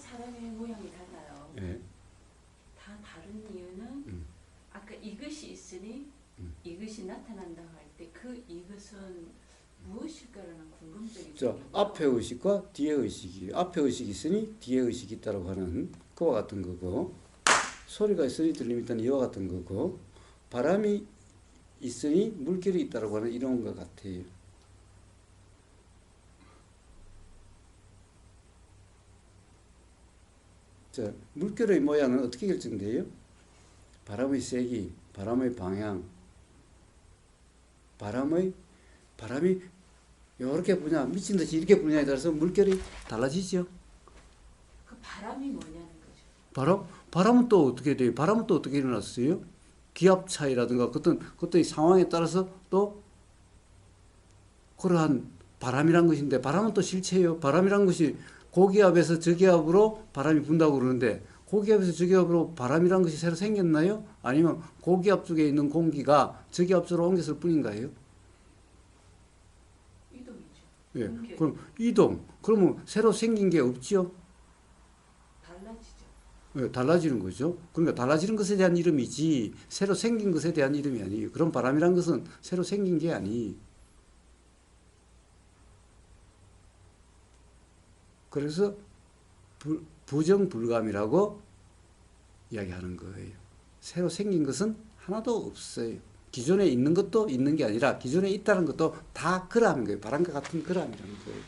사람의 모양이 달라요. 예. 다 다른 이유는 아까 이것이 있으니 이것이 나타난다 할 때 그 이것은 무엇일까라는 궁금증이 자, 생기고요. 앞에 의식과 뒤에 의식이, 앞에 의식이 있으니 뒤에 의식이 있다고 하는 그와 같은 거고, 소리가 있으니 들림이 있다는 이와 같은 거고, 바람이 있으니 물결이 있다고 하는 이런 것 같아요. 자, 물결의 모양은 어떻게 결정돼요? 바람의 세기, 바람의 방향, 바람이 이렇게 부냐, 미친 듯이 이렇게 부냐에 따라서 물결이 달라지죠. 그 바람이 뭐냐는 거죠. 바람은 또 어떻게 돼요? 바람은 또 어떻게 일어났어요? 기압 차이라든가 그때 상황에 따라서 또 그러한 바람이란 것인데, 바람은 또 실체예요. 바람이란 것이 고기압에서 저기압으로 바람이 분다고 그러는데, 고기압에서 저기압으로 바람이란 것이 새로 생겼나요? 아니면 고기압 쪽에 있는 공기가 저기압 쪽으로 옮겼을 뿐인가요? 이동이죠. 예. 공기. 그럼 이동. 그러면 새로 생긴 게 없지요? 달라지죠. 예, 달라지는 거죠. 그러니까 달라지는 것에 대한 이름이지 새로 생긴 것에 대한 이름이 아니에요. 그럼 바람이란 것은 새로 생긴 게 아니. 그래서 부정불감이라고 이야기하는 거예요. 새로 생긴 것은 하나도 없어요. 기존에 있는 것도 있는 게 아니라 기존에 있다는 것도 다 그러한 거예요. 바람과 같은 그러함이라는 거예요.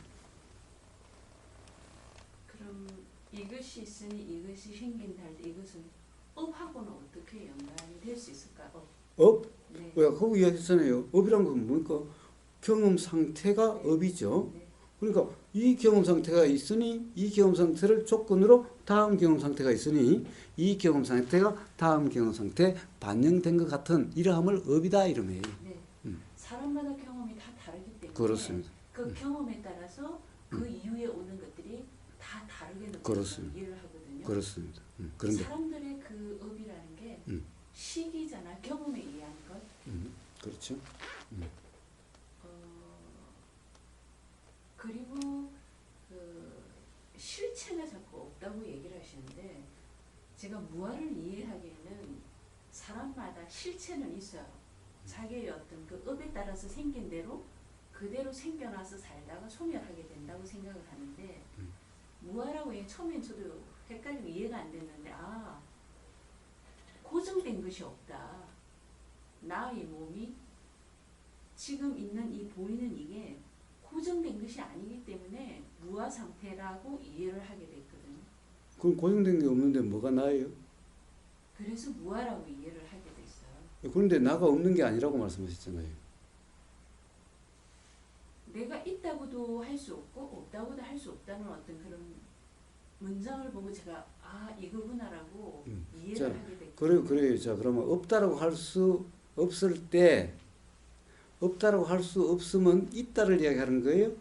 그럼 이것이 있으니 이것이 생긴다 할 때 이것은 업하고는 어떻게 연관이 될 수 있을까? 업? 네. 왜 거기 이야기했잖아요. 업이란 건 뭡니까? 경험 상태가 네. 업이죠. 네. 그러니까 이 경험 상태가 있으니 이 경험 상태를 조건으로 다음 경험 상태가 있으니 이 경험 상태가 다음 경험 상태에 반영된 것 같은 이러함을 업이다 이러면 네. 사람마다 경험이 다 다르기 때문에 그렇습니다. 그 경험에 따라서 그 이후에 오는 것들이 다 다르게 느껴져서 그렇습니다. 이해를 하거든요. 그렇습니다. 그런데 사람들의 그 업이라는 게 시기잖아. 경험에 의한 것. 그렇죠. 그리고 그 실체가 자꾸 없다고 얘기를 하시는데 제가 무아를 이해하기에는 사람마다 실체는 있어요. 자기의 어떤 그 업에 따라서 생긴 대로 그대로 생겨나서 살다가 소멸하게 된다고 생각을 하는데 무아라고 처음엔 저도 헷갈리고 이해가 안 됐는데 고정된 것이 없다. 나의 몸이 지금 있는 이 보이는 이게 고정된 것이 아니기 때문에 무아 상태라고 이해를 하게 됐거든요. 그럼 고정된 게 없는데 뭐가 나아요? 그래서 무아라고 이해를 하게 됐어요. 그런데 나가 없는 게 아니라고 말씀하셨잖아요. 내가 있다고도 할 수 없고 없다고도 할 수 없다는 어떤 그런 문장을 보고 제가 이거구나라고 이해를 자, 하게 됐거든요. 그래요. 자, 그러면 없다라고 할 수 없을 때 없다라고 할 수 없으면 있다를 이야기하는 거예요?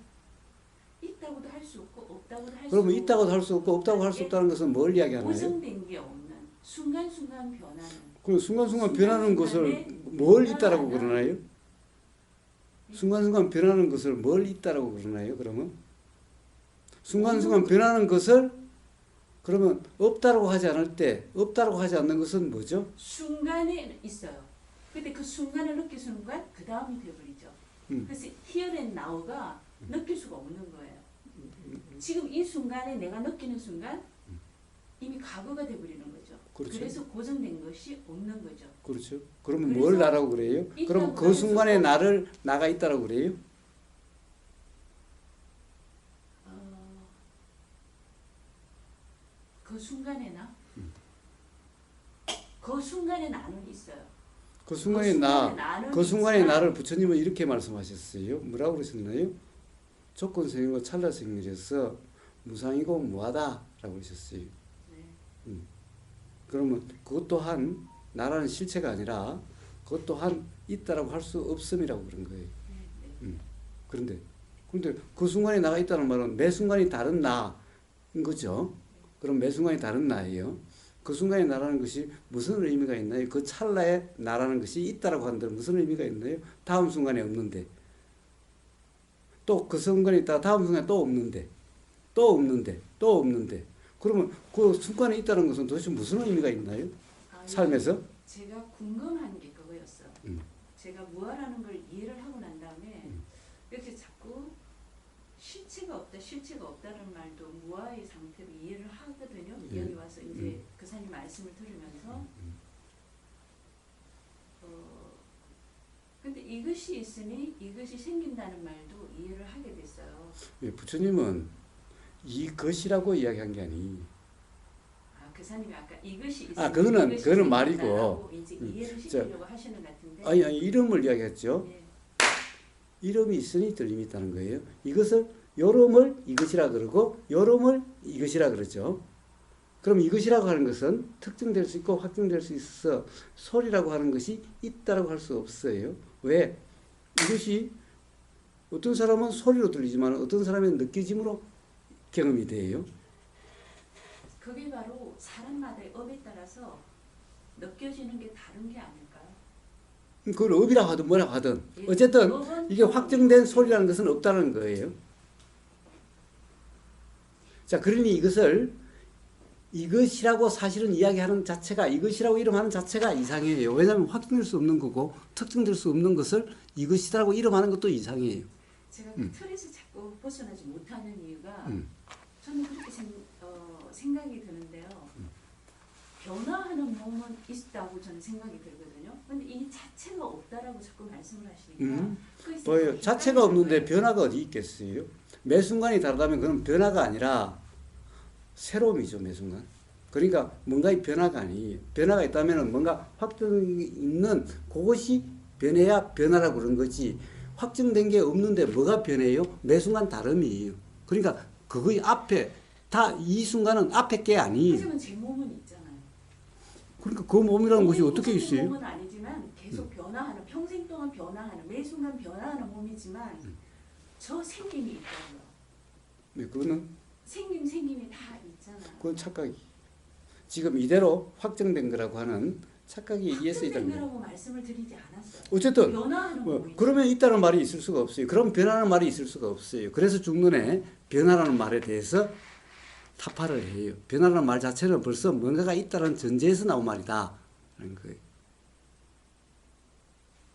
있다고도 할 수 없고 없다고도 할 수 그러면 없고 있다고도 할 수 없고 없다고 할 수 없다는 것은 뭘 이야기하나요? 고정된 게 없는 순간순간 변하는 그 순간순간 변하는 것을 뭘 있다라고 그러나요? 순간순간 변하는 것을 뭘 있다라고 그러나요? 그러면 순간순간 변하는 것을 그러면 없다라고 하지 않을 때 없다라고 하지 않는 것은 뭐죠? 순간에 있어요. 근데 그 순간을 느낄 순간 그 다음이 돼버리죠. 그래서 here and now가 느낄 수가 없는 거예요. 지금 이 순간에 내가 느끼는 순간 이미 과거가 돼버리는 거죠. 그렇죠. 그래서 고정된 것이 없는 거죠. 그렇죠. 그러면 그래서 뭘 나라고 그래요? 그럼 그 순간에 나가 있다라고 그래요? 그 순간에 나? 그 순간에 나는 있어요. 그 순간에 그 순간에 나를 부처님은 이렇게 말씀하셨어요. 뭐라고 그러셨나요? 조건생이고 찰나생이라서 무상이고 무하다라고 그러셨어요. 네. 그러면 그것 또한 나라는 실체가 아니라 그것 또한 있다라고 할 수 없음이라고 그런 거예요. 네. 그런데 그 순간에 나가 있다는 말은 매 순간이 다른 나인 거죠. 그럼 매 순간이 다른 나예요. 그 순간에 나라는 것이 무슨 의미가 있나요? 그 찰나에 나라는 것이 있다라고 하는데 무슨 의미가 있나요? 다음 순간에 없는데 또 그 순간에 있다가 다음 순간에 또 없는데 또 없는데 또 없는데 그러면 그 순간에 있다는 것은 도대체 무슨 의미가 있나요? 삶에서? 제가 궁금한 게 그거였어요. 음. 제가 무아라는 걸 이해를 하고 난 다음에 이렇게 자꾸 실체가 없다는 말도 무아의 상태로 이해를 하거든요. 예. 여기 와서 이제 교사님 말씀을 들으면서 근데 이것이 있으니 이것이 생긴다는 말도 이해를 하게 됐어요. 예, 부처님은 이것이라고 이야기한 게 아니. 교사님이 아까 이것이 있으니 그거는 이것이 그거는 생긴다라고 말이고. 이제 이해를 자, 시키려고 하시는 것 같은데. 아니 이름을 이야기했죠. 예. 이름이 있으니 들림이 있다는 거예요. 이것을 요름을 이것이라 그러고 요름을 이것이라 그러죠. 그럼 이것이라고 하는 것은 특정될 수 있고 확정될 수 있어서 소리라고 하는 것이 있다라고 할 수 없어요. 왜? 이것이 어떤 사람은 소리로 들리지만 어떤 사람은 느껴짐으로 경험이 돼요. 그게 바로 사람마다의 업에 따라서 느껴지는 게 다른 게 아닐까요? 그걸 업이라고 하든 뭐라고 하든 예, 어쨌든 업은 이게 확정된 소리라는 것은 없다는 거예요. 자, 그러니 이것이라고 사실은 이야기하는 자체가 이것이라고 이름하는 자체가 이상해요. 왜냐하면 확정될 수 없는 거고 특정될 수 없는 것을 이것이라고 이름하는 것도 이상해요. 제가 그 틀에서 자꾸 벗어나지 못하는 이유가 저는 그렇게 생각이 드는데요. 변화하는 몸은 있다고 저는 생각이 들거든요. 근데 이 자체가 없다라고 자꾸 말씀을 하시니까 그게 뭐예요? 자체가 없는데 변화가 어디 있겠어요? 매 순간이 다르다면 그건 변화가 아니라 새로움이죠, 매 순간. 그러니까 뭔가의 변화가 아니에요. 변화가 있다면 뭔가 확정이 있는 그것이 변해야 변화라고 그런 거지. 확정된 게 없는데 뭐가 변해요? 매 순간 다름이에요. 그러니까 그거의 앞에 다 이 순간은 앞에 게 아니에요. 하지만 제 몸은 있잖아요. 그러니까 그 몸이라는 것이 어떻게 있어요? 몸은 아니지만 계속 변화하는 평생 동안 변화하는 매 순간 변화하는 몸이지만 저 생김이 있다고요. 네, 그거는 생김이 다 있잖아요. 그건 착각이. 지금 이대로 확정된 거라고 하는 착각이 이해서 있다는 거예요. 거라고 말씀을 드리지 않았어요. 어쨌든 변화하는 몸이 그러면 있다는 말이 있을 수가 없어요. 그럼 변화라는 말이 있을 수가 없어요. 그래서 중론에 변화라는 말에 대해서 타파를 해요. 변화라는 말 자체는 벌써 뭔가가 있다는 전제에서 나온 말이다 라는 거예요.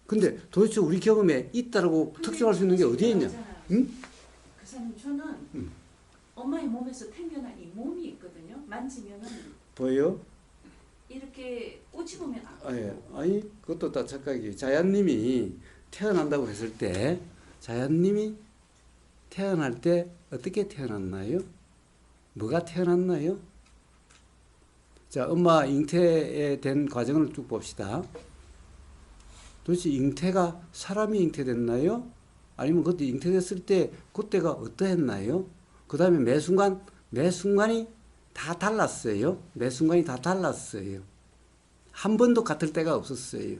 근데 도대체 우리 경험에 있다라고 특정할 수 있는 게 어디에 있냐? 응? 교사님 저는 엄마의 몸에서 태어난 이 몸이 있거든요. 만지면은 보여요? 이렇게 꼬집으면 아니 그것도 다 착각이에요. 자연님이 태어난다고 했을 때 자연님이 태어날 때 어떻게 태어났나요? 뭐가 태어났나요? 자, 엄마 잉태에 된 과정을 쭉 봅시다. 도대체 잉태가 사람이 잉태됐나요? 아니면 그때 잉태됐을 때 그때가 어떠했나요? 그 다음에 매 순간이 다 달랐어요. 매 순간이 다 달랐어요. 한 번도 같을 때가 없었어요.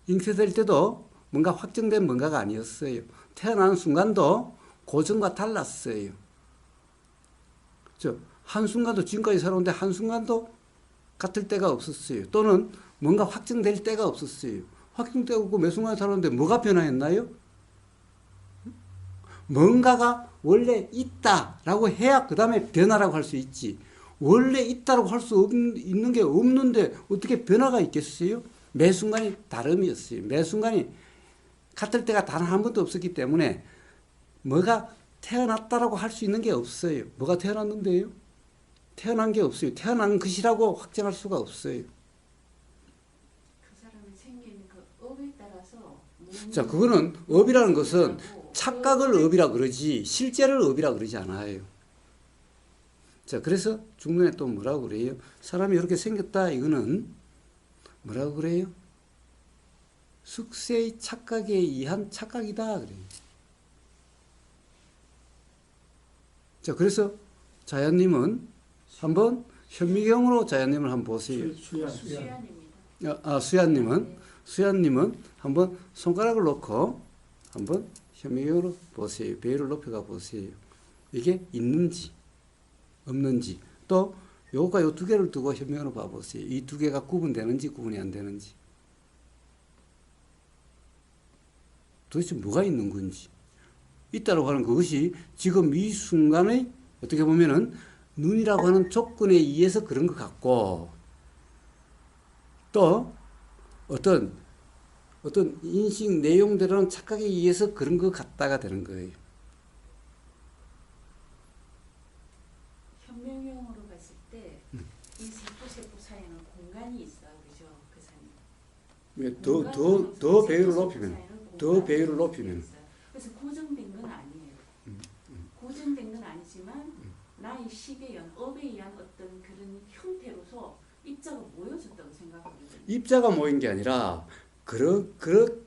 잉태될 때도 뭔가 확정된 뭔가가 아니었어요. 태어나는 순간도 고전과 달랐어요. 한순간도 지금까지 살아오는데 한순간도 같을 때가 없었어요. 또는 뭔가 확정될 때가 없었어요. 확정되고 없고 매 순간 살아오는데 뭐가 변화했나요? 뭔가가 원래 있다라고 해야 그 다음에 변화라고 할 수 있지. 원래 있다라고 할 수 있는 게 없는데 어떻게 변화가 있겠어요? 매 순간이 다름이었어요. 매 순간이 같을 때가 단 한 번도 없었기 때문에 뭐가 태어났다라고 할 수 있는 게 없어요. 뭐가 태어났는데요? 태어난 게 없어요. 태어난 것이라고 확정할 수가 없어요. 그 사람이 생긴 그 업에 따라서 자, 그거는 업이라는 것은 착각을 업이라 그러지 실제를 업이라 그러지 않아요. 자, 그래서 중론에 또 뭐라고 그래요? 사람이 이렇게 생겼다 이거는 뭐라고 그래요? 숙세의 착각에 의한 착각이다 그래요. 자, 그래서 자연님은 한번 현미경으로 자연님을 한번 보세요. 수연입니다. 수연님은 한번 손가락을 놓고 한번 현미경으로 보세요. 배를 높여가 보세요. 이게 있는지 없는지 또 요거가 요 두 개를 두고 현미경으로 봐보세요. 이 두 개가 구분되는지 구분이 안 되는지 도대체 뭐가 있는 건지 있다고 하는 그것이 지금 이 순간의 어떻게 보면은 눈이라고 하는 조건에 의해서 그런 것 같고, 또 어떤 인식 내용대로는 착각에 의해서 그런 것 같다가 되는 거예요. 현명형으로 봤을 때 이 세포 사이에는 공간이 있어요, 그죠, 교사님? 더 배율을 높이면, 그래서 고정된 건 아니에요. 고정된 건 아니지만 나의 식에 의한 업에 의한 어떤 그런 형태로서 입자가 모여졌다고 생각하거든요. 입자가 모인 게 아니라 그런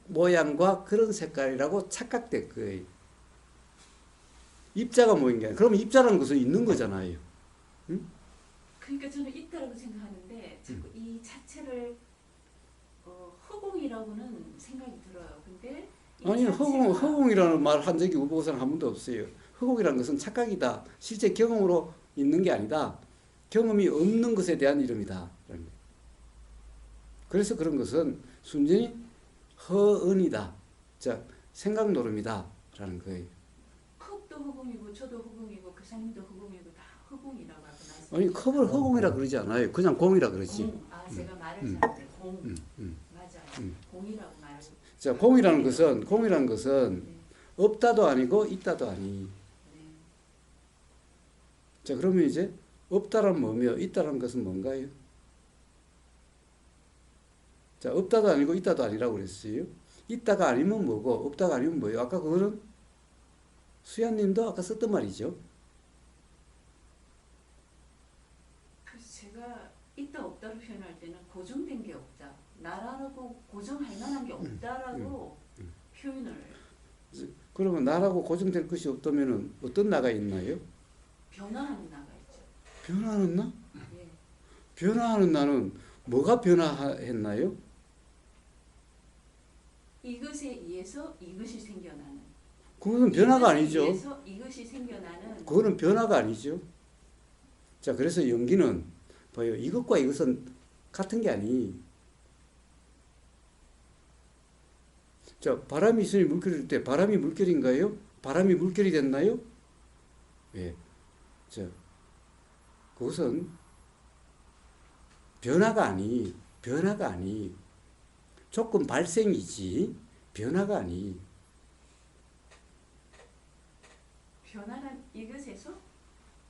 모양과 그런 색깔이라고 착각될 거예요. 입자가 모인 게 아니라. 그러면 입자라는 것은 있는 거잖아요. 그러니까 저는 있다라고 생각하는데 자꾸 이 자체를 허공이라고는 생각이 들어요. 근데 아니, 허공이라는 말 한 적이 우보고사는 한 번도 없어요. 허공이라는 것은 착각이다. 실제 경험으로 있는 게 아니다. 경험이 없는 것에 대한 이름이다. 그래서 그런 것은 순전히 허언이다. 자, 생각 노름이다. 라는 거예요. 컵도 허공이고 저도 허공이고 교사님도 허공이고 다 허공이라고 하고 나서 아니, 컵을 허공이라 그러지 않아요. 그냥 공이라 그러지. 공. 제가 말을 잘못해. 공. 맞아요. 공이라고 말을. 자, 공이라는 것은 네. 없다도 아니고 있다도 아니. 네. 자, 그러면 이제 없다란 뭐며 있다란 것은 뭔가요? 자, 없다도 아니고 있다도 아니라고 그랬어요. 있다가 아니면 뭐고 없다가 아니면 뭐예요? 아까 그거는 수연님도 아까 썼던 말이죠. 그래서 제가 있다 없다로 표현할 때는 고정된 게 없다. 나라고 고정할 만한 게 없다라고 표현을. 그러면 나라고 고정될 것이 없다면은 어떤 나가 있나요? 변화하는 나가 있죠. 변화하는 나? 예. 변화하는 나는 뭐가 변화했나요? 이것에 의해서 이것이 생겨나는. 그것은 변화가 아니죠. 이것에 의해서 이것이 생겨나는. 그거는 변화가 아니죠. 자, 그래서 연기는 봐요. 이것과 이것은 같은 게 아니. 자, 바람이 있으니 물결일 때 바람이 물결인가요? 바람이 물결이 됐나요? 예. 자, 그것은 변화가 아니. 조건 발생이지 변화가 아니. 변화란 이것에서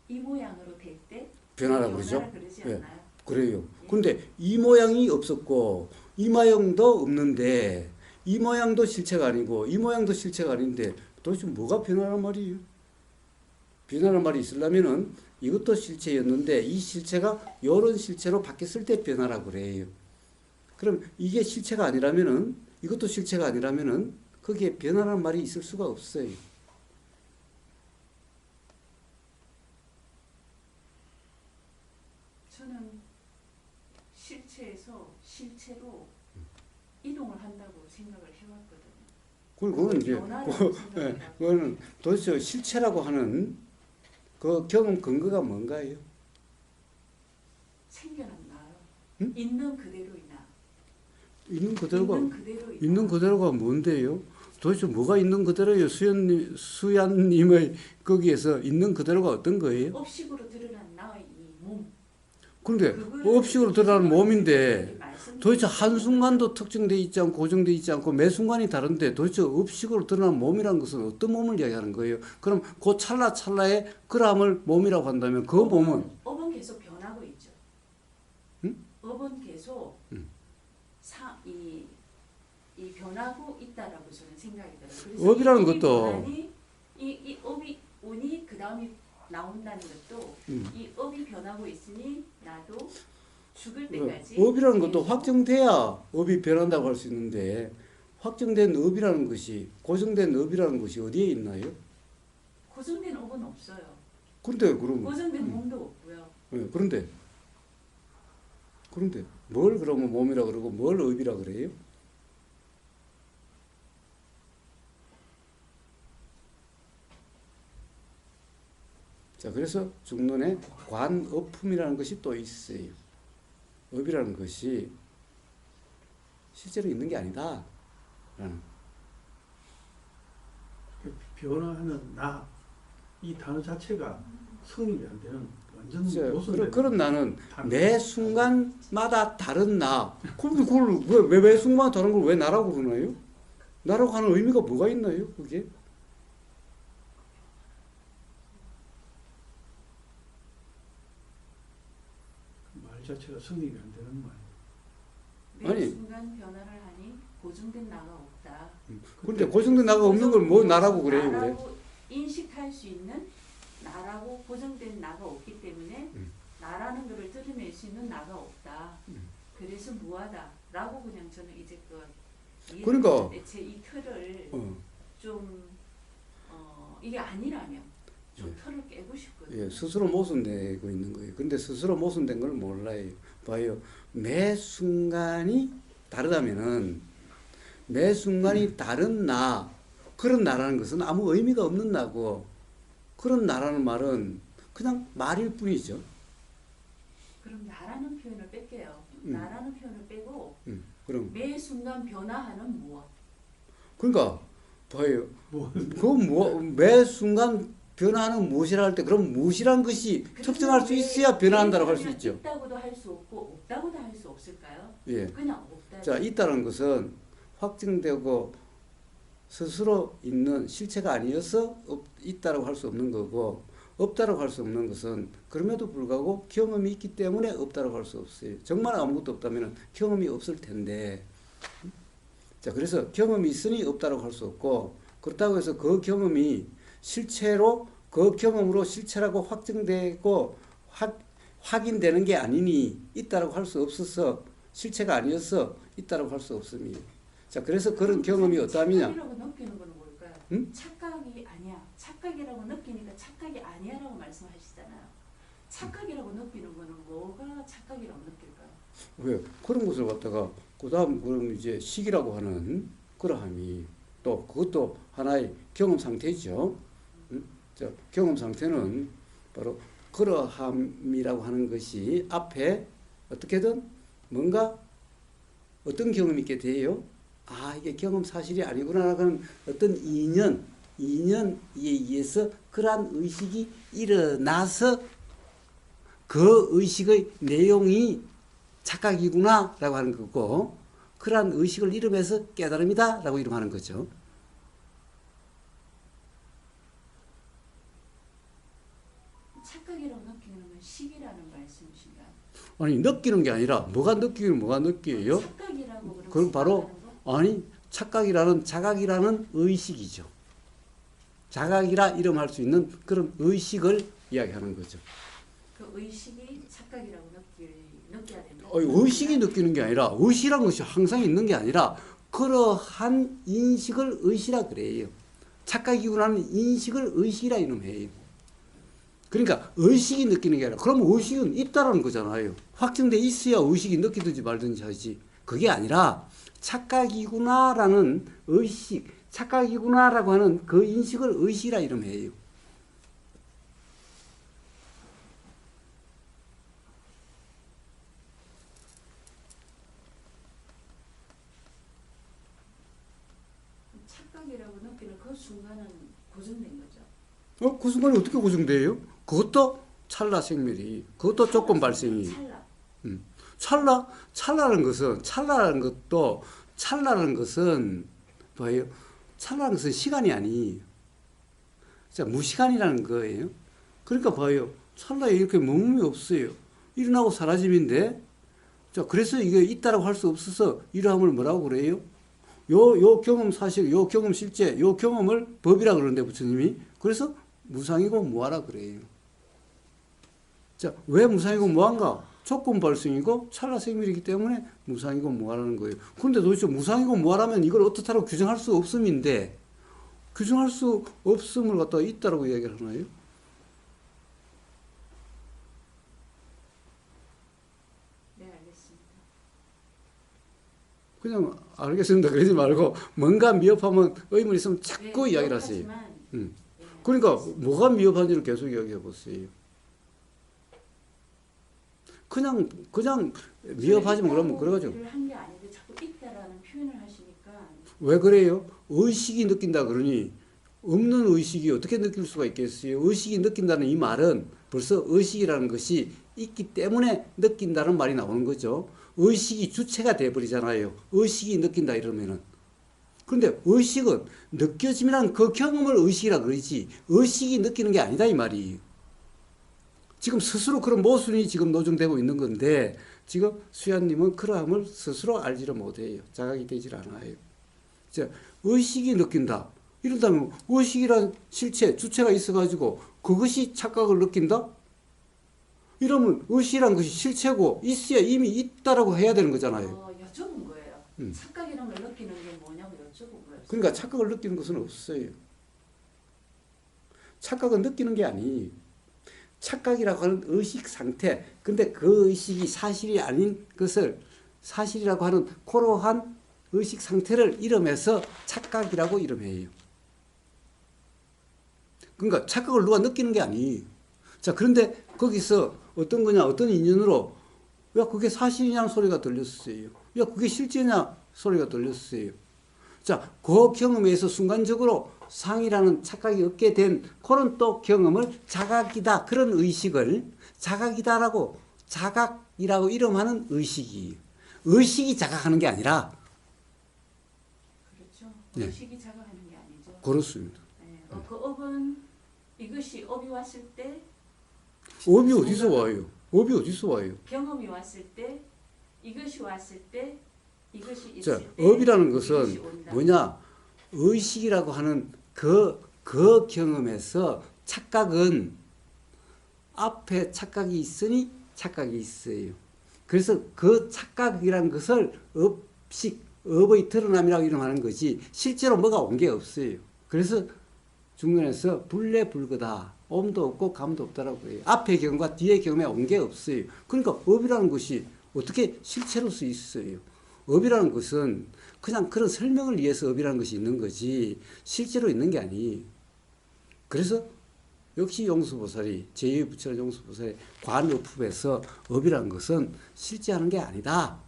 이 모양으로 될 때 변화라고 그러죠? 그러지 예. 않나요? 그래요. 예. 근데 이 모양이 없었고 이 모양도 없는데 이 모양도 실체가 아니고 이 모양도 실체가 아닌데 도대체 뭐가 변화란 말이에요? 변화란 말이 있으려면은 이것도 실체였는데 이 실체가 이런 실체로 바뀌었을 때 변화라고 그래요. 그럼 이게 실체가 아니라면은 이것도 실체가 아니라면은 거기에 변화란 말이 있을 수가 없어요. 저는 실체에서 실체로 이동을 한다고 생각을 해왔거든요. 그거는 이제 변화라고 생각을 해요. 그거는 도대체 실체라고 하는 그 경험 근거가 뭔가요? 생겨난 나요. 응? 있는 그대로이나. 있는 그대로이나. 그대로가 뭔데요? 도대체 뭐가 있는 그대로예요? 수ян님의 거기에서 있는 그대로가 어떤 거예요? 업식으로 드러난 나의 이 몸. 그런데 업식으로 드러나는 몸인데 도대체 한순간도 특정되어 있지 않고 고정되어 있지 않고 매 순간이 다른데 도대체 업식으로 드러나는 몸이라는 것은 어떤 몸을 이야기하는 거예요? 그럼 그 찰나찰나의 그람을 몸이라고 한다면 그 몸은 업은 계속 변하고 있죠. 응? 업은 계속 이 변하고 있다라고 저는 생각이 들어요. 그래서 업이라는 이 것도 변화니, 이 업이 오니 그 다음이 나온다는 것도 이 업이 변하고 있으니 나도 죽을 때까지 업이라는 것도 확정돼야 업이 변한다고 할 수 있는데 확정된 업이라는 것이 고정된 업이라는 것이 어디에 있나요? 고정된 업은 없어요. 그런데 그럼 고정된 몸도 없고요. 예, 그런데 뭘 그러면 몸이라 그러고 뭘 업이라 그래요? 자, 그래서 중론에 관업품이라는 것이 또 있어요. 업이라는 것이 실제로 있는 게 아니다. 라는. 변화하는 나, 이 단어 자체가 성립이 안 되는 거 완전 자, 모순된 그런 나는 다른 매 순간마다 다른 나. 그럼 그걸 매 순간마다 다른 걸 왜 나라고 그러나요? 나라고 하는 의미가 뭐가 있나요? 그게? 말 자체가 성립이 안 되는 말이에요. 매 아니. 순간 변화를 하니 고정된 나가 없다. 근데 고정된 나가 없는 걸 뭐 나라고 그래요, 그래? 나라고 인식할 수 있는 나라고 고정된 나가 없기 때문에 나라는 것을 드러낼 수 있는 나가 없다. 그래서 무하다라고 그냥 저는 이제껏 그러니까. 대체 이 틀을 어. 좀 이게 아니라면 좀 예. 틀을 깨고 싶거든요. 예, 스스로 모순되고 있는 거예요. 근데 스스로 모순된 걸 몰라요. 봐요. 매 순간이 다르다면은 매 순간이 다른 나, 그런 나라는 것은 아무 의미가 없는 나고, 그런 나라는 말은 그냥 말일 뿐이죠. 그럼 나라는 표현을 뺄게요. 나라는 표현을 빼고 그럼 매 순간 변화하는 무엇? 그러니까 봐요. 뭐 매 순간 변화하는 무엇이라 할 때 그럼 무엇이란 것이 특정할 수 있어야 변화한다고 할 수 있죠. 있다고도 할 수 없고 없다고도 할 수 없을까요? 예. 그냥 없다. 자, 있다는 것은 확증되고 스스로 있는 실체가 아니어서 있다라고 할 수 없는 거고, 없다라고 할 수 없는 것은 그럼에도 불구하고 경험이 있기 때문에 없다라고 할 수 없어요. 정말 아무것도 없다면 경험이 없을 텐데. 자, 그래서 경험이 있으니 없다라고 할 수 없고, 그렇다고 해서 그 경험이 실체로, 그 경험으로 실체라고 확정되고 확인되는 게 아니니 있다라고 할 수 없어서, 실체가 아니어서 있다라고 할 수 없습니다. 자, 그래서 그런 경험이 어떠하느냐? 착각이라고 느끼는 건 뭘까요? 응? 착각이 아니야. 착각이라고 느끼니까 착각이 아니야라고 말씀하시잖아요. 착각이라고 느끼는 거는 뭐가 착각이라고 느낄까요? 왜 그런 것을 갖다가 그다음 그럼 이제 식이라고 하는 그러함이 또 그것도 하나의 경험 상태죠. 자, 경험 상태는 바로 그러함이라고 하는 것이 앞에 어떻게든 뭔가 어떤 경험이 있게 돼요. 아, 이게 경험 사실이 아니구나라는 어떤 이년에 의해서 그러한 의식이 일어나서 그 의식의 내용이 착각이구나라고 하는 거고, 그러한 의식을 이름해서 깨달음이다라고 이름하는 거죠. 착각이라고 느끼는 건 식이라는 말씀이신가요? 아니, 느끼는 게 아니라 뭐가 느끼면 뭐가 느껴요? 착각이라고 그러면 그건 바로 생각하는 거? 아니, 착각이라는 자각이라는 의식이죠. 자각이라 이름할 수 있는 그런 의식을 이야기하는 거죠. 그 의식이 착각이라고 느껴야 된다. 의식이 느끼는 게 아니라, 의식이란 것이 항상 있는 게 아니라 그러한 인식을 의식이라 그래요. 착각이구나는 인식을 의식이라 이름해요. 그러니까 의식이 느끼는 게 아니라, 그러면 의식은 있다라는 거잖아요. 확정돼 있어야 의식이 느끼든지 말든지 하지. 그게 아니라 착각이구나라는 의식, 착각이구나라고 하는 그 인식을 의식이라 이름해요. 착각이라고 느끼는 그 순간은 고정된 거죠. 그 순간에 어떻게 고정돼요? 그것도 찰나 생멸이, 그것도 조건 발생이. 찰나. 찰나라는 것은 뭐예요? 찰나라는 것은 시간이 아니에요. 자, 무시간이라는 거예요. 그러니까 봐요. 찰나에 이렇게 머금이 없어요. 일어나고 사라짐인데, 자, 그래서 이게 있다라고 할 수 없어서 이러함을 뭐라고 그래요? 요 경험 사실, 요 경험 실제, 요 경험을 법이라 그러는데 부처님이. 그래서 무상이고 무하라 그래요. 자, 왜 무상이고 무한가? 조건 발생이고 찰나 생멸이기 때문에 무상이고 무하라는 거예요. 그런데 도대체 무상이고 무하라면 이걸 어떻다고 규정할 수 없음인데, 규정할 수 없음을 갖다가 있다라고 이야기를 하나요? 네, 알겠습니다. 그냥 알겠습니다. 그러지 말고 뭔가 미흡하면 의문이 있으면 자꾸 네, 이야기를 하세요. 하지만, 음. 네, 그러니까 알겠습니다. 뭐가 미흡한지를 계속 이야기해 보세요. 그냥 미흡하지만 그러면 그러죠. 한게 아닌데 자꾸 있다라는 표현을 하시니까 왜 그래요? 의식이 느낀다 그러니 없는 의식이 어떻게 느낄 수가 있겠어요? 의식이 느낀다는 이 말은 벌써 의식이라는 것이 있기 때문에 느낀다는 말이 나오는 거죠. 의식이 주체가 돼버리잖아요. 의식이 느낀다 이러면은. 그런데 의식은 느껴짐이란 그 경험을 의식이라 그러지 의식이 느끼는 게 아니다 이 말이에요. 지금 스스로 그런 모순이 지금 노정되고 있는 건데 지금 수야님은 그러함을 스스로 알지를 못해요. 자각이 되질 않아요. 자, 의식이 느낀다. 이런다면 의식이란 실체, 주체가 있어가지고 그것이 착각을 느낀다? 이러면 의식이란 것이 실체고 있어야 이미 있다라고 해야 되는 거잖아요. 여쭤본 거예요. 착각이란 걸 느끼는 게 뭐냐고 여쭤본 거예요. 그러니까 착각을 느끼는 것은 없어요. 착각은 느끼는 게 아니에요. 착각이라고 하는 의식 상태, 근데 그 의식이 사실이 아닌 것을 사실이라고 하는 고러한 의식 상태를 이름해서 착각이라고 이름해요. 그러니까 착각을 누가 느끼는 게 아니에요. 자, 그런데 거기서 어떤 거냐, 어떤 인연으로, 야, 그게 사실이냐는 소리가 들렸어요. 야, 그게 실제냐 소리가 들렸어요. 자, 그 경험에 의해서 순간적으로 상이라는 착각이 얻게 된 그런 또 경험을 자각이다. 그런 의식을 자각이다라고, 자각이라고 이름하는 의식이에요. 의식이 자각하는 게 아니라. 그렇죠. 네. 의식이 자각하는 게 아니죠. 그렇습니다. 네. 그 업은 이것이 업이 왔을 때 업이 어디서 와요? 업이 어디서 와요? 경험이 왔을 때 이것이 왔을 때 이것이 있을 자, 때 업이라는 이것이 것은 온다. 뭐냐? 의식이라고 하는 그 경험에서 착각은 앞에 착각이 있으니 착각이 있어요. 그래서 그 착각이라는 것을 업의 드러남이라고 이름하는 거지 실제로 뭐가 온 게 없어요. 그래서 중간에서 불례불거다. 엄도 없고 감도 없다라고 해요. 앞의 경험과 뒤의 경험에 온 게 없어요. 그러니까 업이라는 것이 어떻게 실체로서 있어요. 업이라는 것은 그냥 그런 설명을 위해서 업이라는 것이 있는 거지 실제로 있는 게 아니에요. 그래서 역시 용수보살이 제2의 부처는 용수보살의 관업법에서 업이라는 것은 실제하는 게 아니다.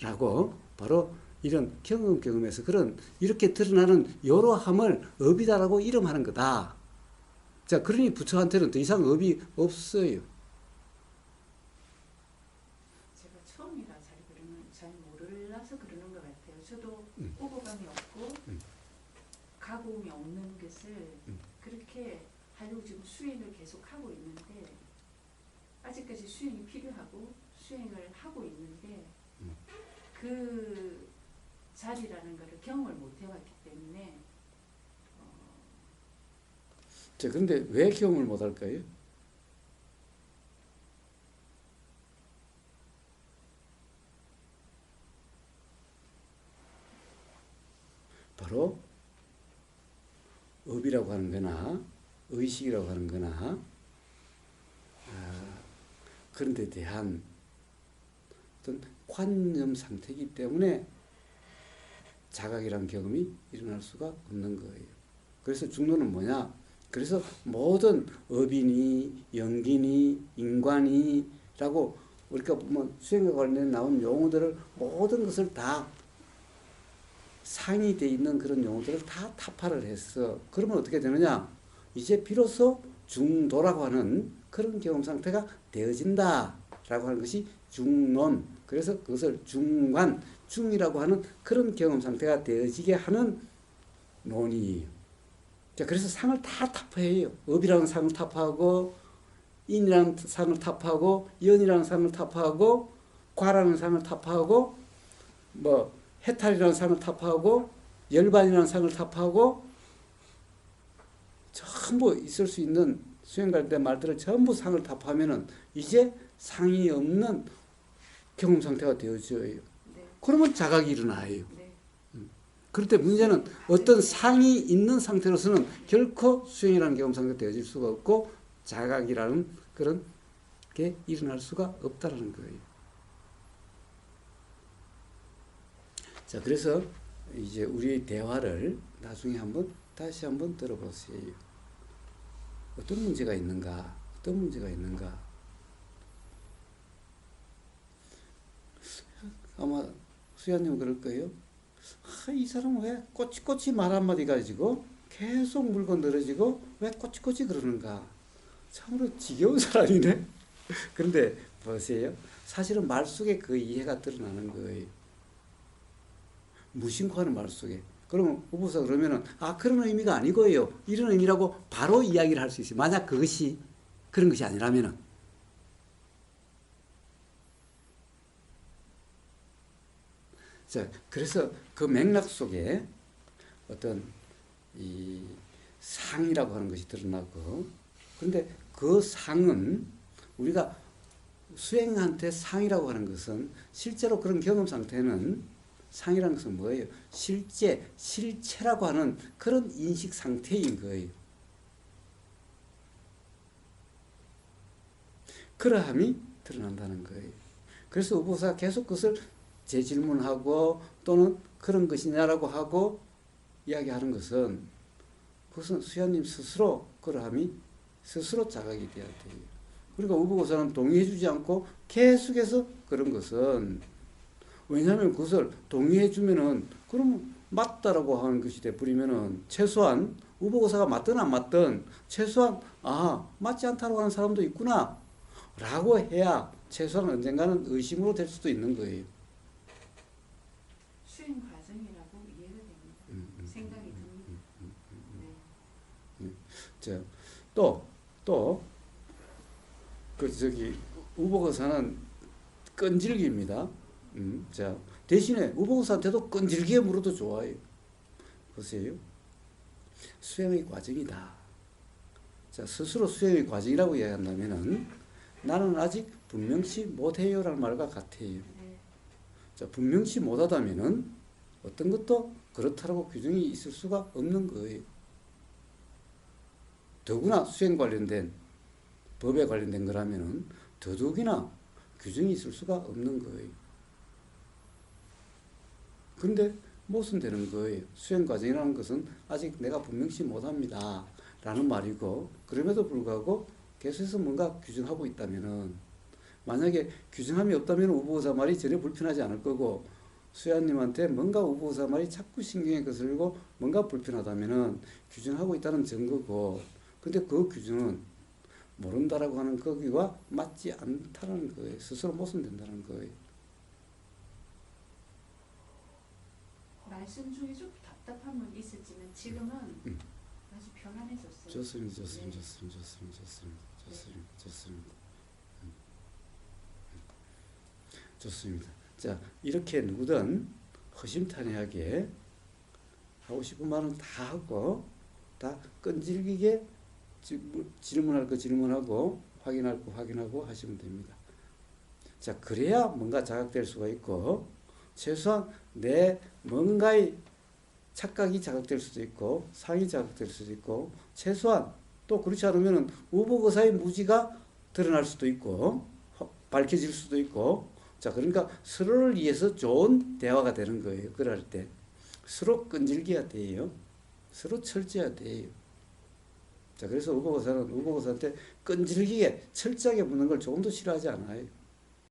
라고 바로 이런 경험에서 그런 이렇게 드러나는 요로함을 업이다라고 이름하는 거다. 자, 그러니 부처한테는 더 이상 업이 없어요. 제가 처음이라 잘 몰라서 그러는 것 같아요. 저도 오고감이 없고 가고움이 없는 것을 그렇게 하려고 지금 수행을 계속 하고 있는데 아직까지 수행이 필요하고 수행을 하고 있는데 그 자리라는 것을 경험을 못 해왔기 때문에 자, 그런데 왜 경험을 못 할까요? 바로 업이라고 하는 거나 의식이라고 하는 거나 그런 데 대한 어떤 관념 상태이기 때문에 자각이란 경험이 일어날 수가 없는 거예요. 그래서 중론은 뭐냐? 그래서 모든 업이니 연기니 인관이라고 우리가 뭐 수행과 관련된 나온 용어들을 모든 것을 다 상이 돼 있는 그런 용어들을 다 타파를 했어. 그러면 어떻게 되느냐? 이제 비로소 중도라고 하는 그런 경험 상태가 되어진다라고 하는 것이 중론. 그래서 그것을 중관, 중이라고 하는 그런 경험 상태가 되어지게 하는 논이에요. 자, 그래서 상을 다 타파해요. 업이라는 상을 타파하고, 인이라는 상을 타파하고, 연이라는 상을 타파하고, 과라는 상을 타파하고, 뭐 해탈이라는 상을 타파하고, 열반이라는 상을 타파하고, 전부 있을 수 있는 수행 관련된 말들을 전부 상을 타파하면은 이제 상이 없는 경험 상태가 되어져요. 네. 그러면 자각이 일어나요. 네. 그런데 문제는 어떤 상이 있는 상태로서는 결코 수행이라는 경험 상태가 되어질 수가 없고 자각이라는 그런 게 일어날 수가 없다는 거예요. 자, 그래서 이제 우리의 대화를 나중에 다시 한번 들어보세요. 어떤 문제가 있는가? 어떤 문제가 있는가? 아마 수야님은 그럴 거예요. 이 사람은 왜 꼬치꼬치 말 한마디 가지고 계속 물고 늘어지고 왜 꼬치꼬치 그러는가? 참으로 지겨운 사람이네. 그런데 보세요. 사실은 말 속에 그 이해가 드러나는 거예요. 무심코 하는 말 속에. 그러면 우보사 그러면은 그런 의미가 아니고요. 이런 의미라고 바로 이야기를 할 수 있어요. 만약 그것이 그런 것이 아니라면은. 자, 그래서 그 맥락 속에 어떤 이 상이라고 하는 것이 드러나고, 그런데 그 상은 우리가 수행한테 상이라고 하는 것은 실제로 그런 경험 상태는 상이라는 것은 뭐예요? 실체라고 하는 그런 인식 상태인 거예요. 그러함이 드러난다는 거예요. 그래서 우보사가 계속 그것을 재질문하고 또는 그런 것이냐라고 하고 이야기하는 것은 그것은 수야님 스스로 그러함이 스스로 자각이 돼야 돼요. 그러니까 우보사는 동의해주지 않고 계속해서 그런 것은 왜냐하면 그것을 동의해주면은 그러면 맞다라고 하는 것이 돼버리면은 최소한 우보사가 맞든 안 맞든 최소한 맞지 않다고 하는 사람도 있구나 라고 해야 최소한 언젠가는 의심으로 될 수도 있는 거예요. 수행 과정이라고 이해가 됩니다. 생각이 듭니다. 네. 우보거사는 끈질기입니다. 대신에 우보거사한테도 끈질기게 물어도 좋아요. 보세요. 수행의 과정이다. 자, 스스로 수행의 과정이라고 이야기한다면은 나는 아직 분명치 못해요라는 말과 같아요. 네. 자, 분명치 못하다면은 어떤 것도 그렇다라고 규정이 있을 수가 없는 거예요. 더구나 수행 관련된 법에 관련된 거라면은 더더욱이나 규정이 있을 수가 없는 거예요. 그런데 모순되는 거예요. 수행 과정이라는 것은 아직 내가 분명치 못합니다 라는 말이고, 그럼에도 불구하고 계속해서 뭔가 규정하고 있다면은, 만약에 규정함이 없다면 우보사 말이 전혀 불편하지 않을 거고, 수야님한테 뭔가 우보사 말이 자꾸 신경에 거슬리고 뭔가 불편하다면은 규정하고 있다는 증거고, 근데 그 규정은 모른다라고 하는 거기와 맞지 않다는 거예요. 스스로 모순된다는 거예요. 말씀 중에 좀 답답함은 있었지만 지금은 아주 편안해졌어요. 좋습니다. 좋습니다. 자, 이렇게 누구든 허심탄회하게 하고 싶은 말은 다 하고 다 끈질기게 질문할 거 질문하고 확인할 거 확인하고 하시면 됩니다. 자, 그래야 뭔가 자각될 수가 있고, 최소한 내 뭔가의 착각이 자각될 수도 있고 상이 자각될 수도 있고, 최소한 또 그렇지 않으면 우보거사의 무지가 드러날 수도 있고 밝혀질 수도 있고, 자, 그러니까 서로를 위해서 좋은 대화가 되는 거예요. 그럴 때 서로 끈질겨야 돼요. 서로 철저해야 돼요. 자, 그래서 우보거사는 우보거사한테 끈질기게 철저하게 묻는 걸 조금도 싫어하지 않아요.